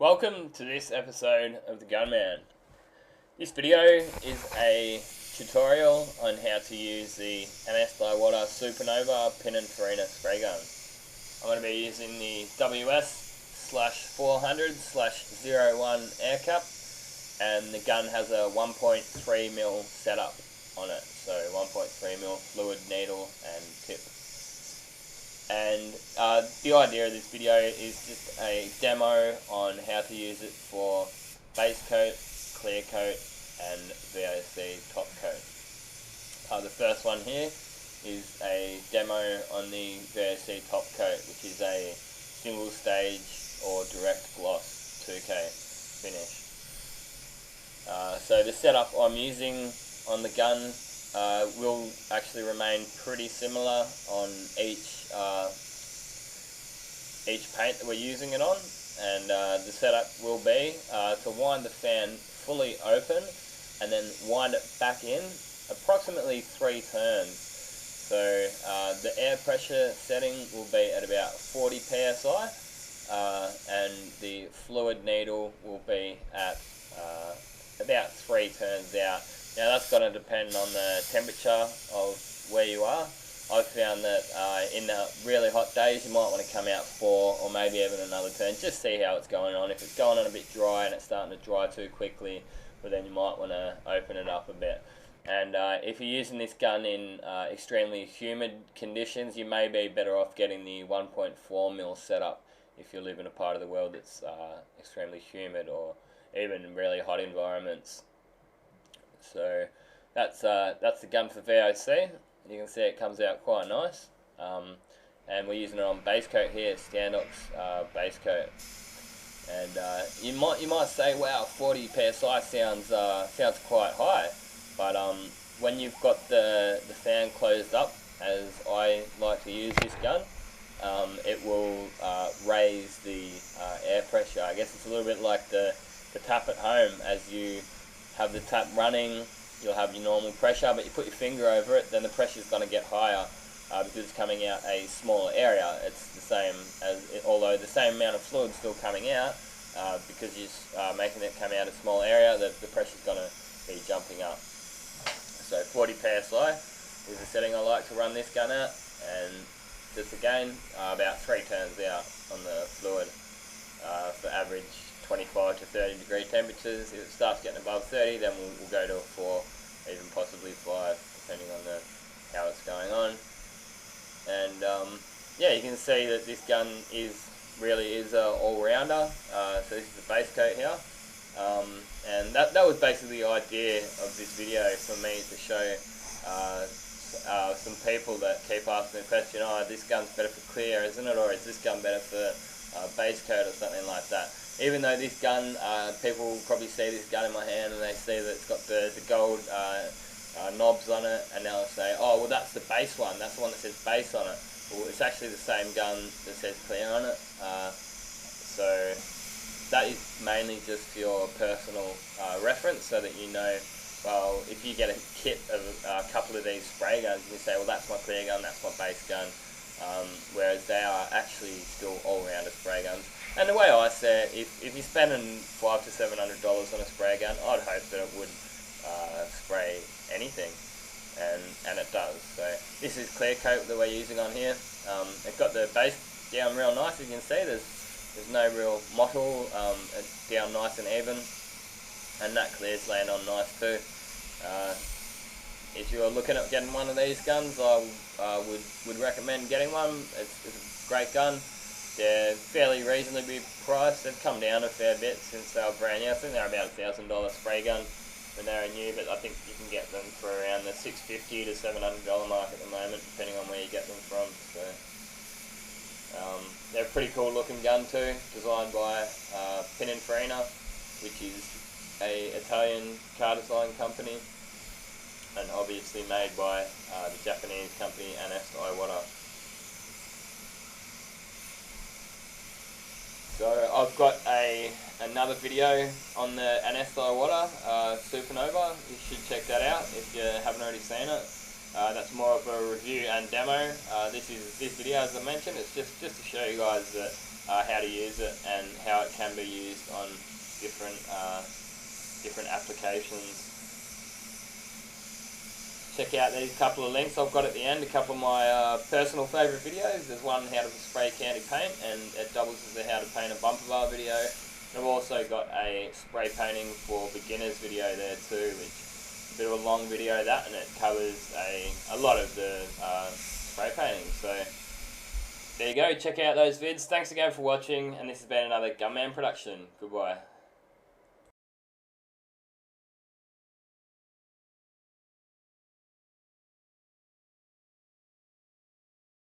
Welcome to this episode of the Gunman. This video is a tutorial on how to use the Anest Iwata Supernova Pininfarina spray gun. I'm going to be using the WS/400/01 air cap, and the gun has a 1.3mm setup on it, so 1.3mm fluid needle and tip. And the idea of this video is just a demo on how to use it for Basecoat, clear coat and VOC Topcoat. The first one here is a demo on the VOC Topcoat, which is a single stage or direct gloss 2K finish. So the setup I'm using on the gun will actually remain pretty similar on each paint that we're using it on, and the setup will be to wind the fan fully open and then wind it back in approximately 3 turns. So the air pressure setting will be at about 40 psi, and the fluid needle will be at about 3 turns out. Now that's going to depend on the temperature of where you are. I've found that in the really hot days you might want to come out 4 or maybe even another turn, just see how it's going on. If it's going on a bit dry and it's starting to dry too quickly, well then you might want to open it up a bit. And if you're using this gun in extremely humid conditions, you may be better off getting the 1.4mm setup if you live in a part of the world that's extremely humid or even really hot environments. So that's the gun for VOC. You can see it comes out quite nice, and we're using it on Basecoat here, Standox Basecoat. And you might say, wow, 40 psi sounds quite high, but when you've got the fan closed up, as I like to use this gun, it will raise the air pressure. I guess it's a little bit like the tap at home. As you have the tap running, you'll have your normal pressure, but you put your finger over it, then the pressure is going to get higher because it's coming out a smaller area. It's the same although the same amount of fluid still coming out, because you're making it come out a small area, the pressure is going to be jumping up. So 40 psi is the setting I like to run this gun at, and just again about 3 turns out on the fluid for average 25 to 30 degree temperatures. If it starts getting above 30, then we'll go to a 4, even possibly 5, depending on how it's going on. And yeah, you can see that this gun really is an all-rounder. So this is the Basecoat here, and that was basically the idea of this video for me, to show some people that keep asking the question, oh, this gun's better for clear, isn't it, or is this gun better for Basecoat or something like that. Even though this gun, people probably see this gun in my hand and they see that it's got the gold knobs on it, and they'll say, oh, well that's the base one, that's the one that says base on it. Well, it's actually the same gun that says clear on it. So that is mainly just for your personal reference, so that you know, well, if you get a kit of a couple of these spray guns, you can say, well that's my clear gun, that's my base gun. Whereas they are actually still all-rounder spray guns. And the way I say it, if you're spending $500 to $700 on a spray gun, I'd hope that it would spray anything, and it does. So this is clear coat that we're using on here. It's got the base down real nice. As you can see, there's no real mottle. It's down nice and even, and that clear's laying on nice too. If you're looking at getting one of these guns, I would recommend getting one. It's a great gun. They're fairly reasonably priced. They've come down a fair bit since they were brand new. I think they're about $1,000 spray gun when they were new, but I think you can get them for around the $650 to $700 mark at the moment, depending on where you get them from. So they're a pretty cool looking gun too, designed by Pininfarina, which is a Italian car design company, and obviously made by the Japanese company Anest Iwata. So I've got another video on the Anest Iwata Supernova. You should check that out if you haven't already seen it. That's more of a review and demo. This video, as I mentioned, it's just to show you guys that how to use it and how it can be used on different applications. Check out these couple of links I've got at the end, a couple of my personal favourite videos. There's one how to spray candy paint, and it doubles as a how to paint a bumper bar video. And I've also got a spray painting for beginners video there too, which is a bit of a long video that, and it covers a lot of the spray painting. So there you go, check out those vids. Thanks again for watching, and this has been another Gunman production. Goodbye.